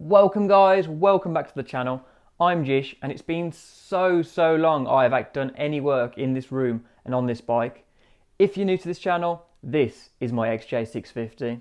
Welcome guys, welcome back to the channel. I'm Jish and it's been so long I have done any work in this room and on this bike. If you're new to this channel, this is my XJ650.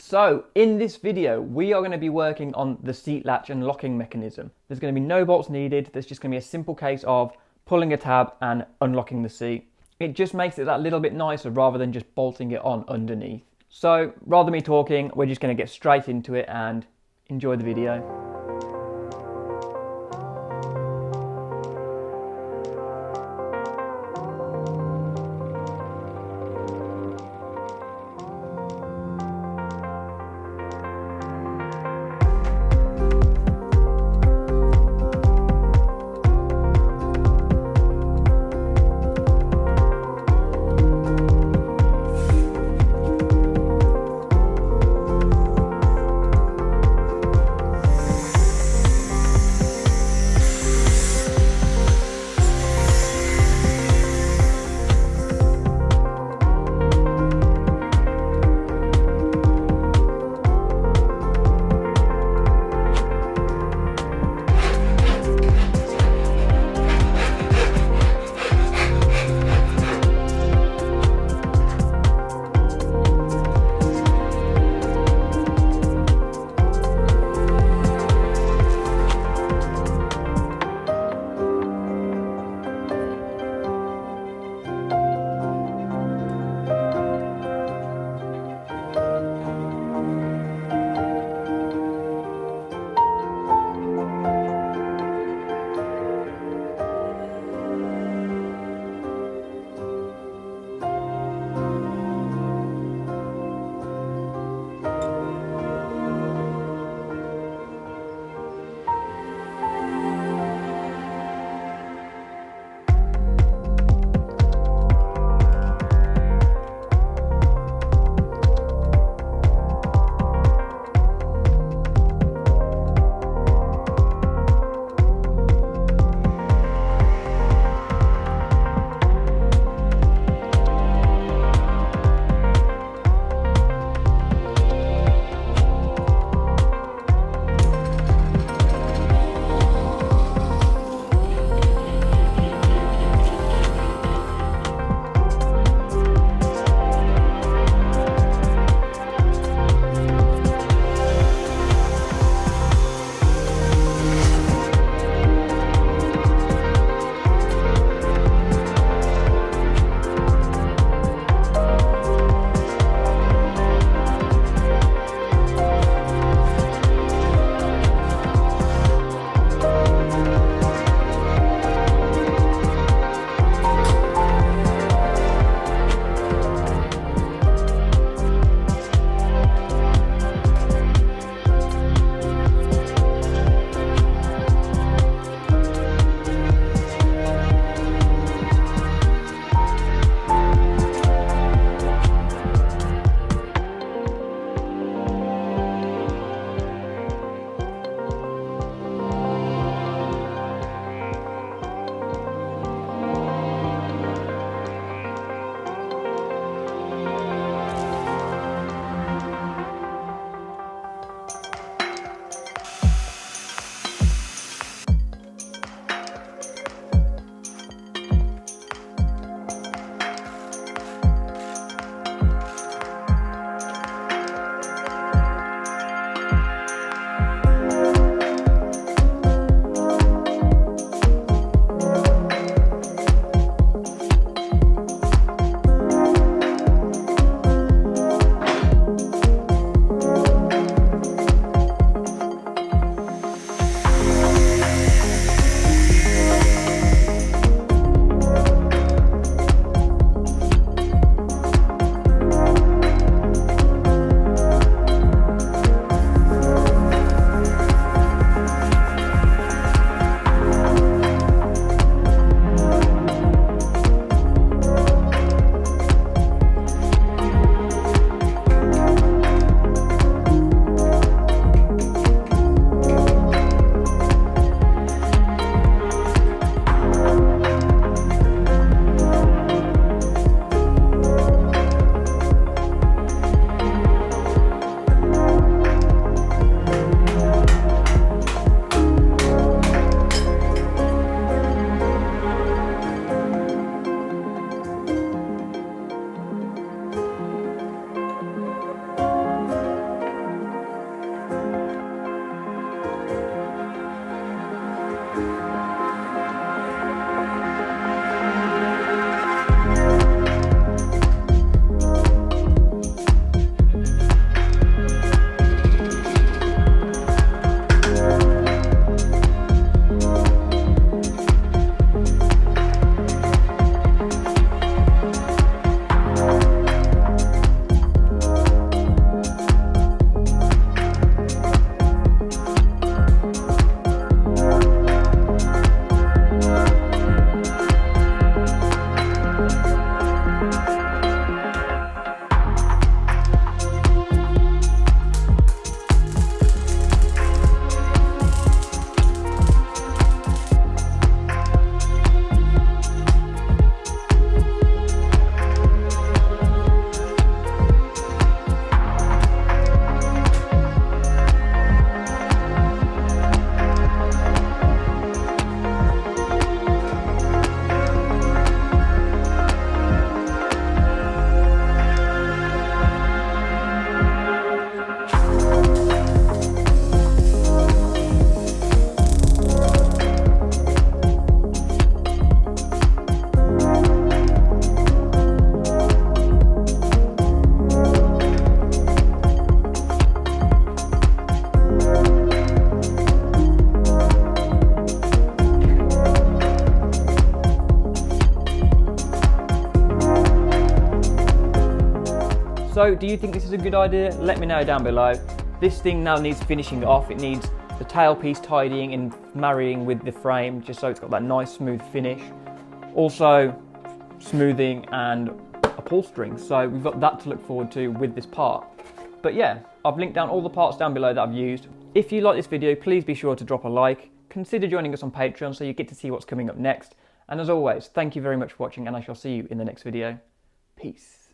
So in this video, we are going to be working on the seat latch and locking mechanism. There's going to be no bolts needed. There's just going to be a simple case of pulling a tab and unlocking the seat. It just makes it that little bit nicer rather than just bolting it on underneath. So rather than me talking, we're just going to get straight into it and enjoy the video. So do you think this is a good idea? Let me know down below. This thing now needs finishing off. It needs the tailpiece tidying and marrying with the frame, just so it's got that nice smooth finish. Also smoothing and upholstering, so we've got that to look forward to with this part. But yeah, I've linked down all the parts down below that I've used. If you like this video, please be sure to drop a like. Consider joining us on Patreon so you get to see what's coming up next. And as always, thank you very much for watching, and I shall see you in the next video. Peace.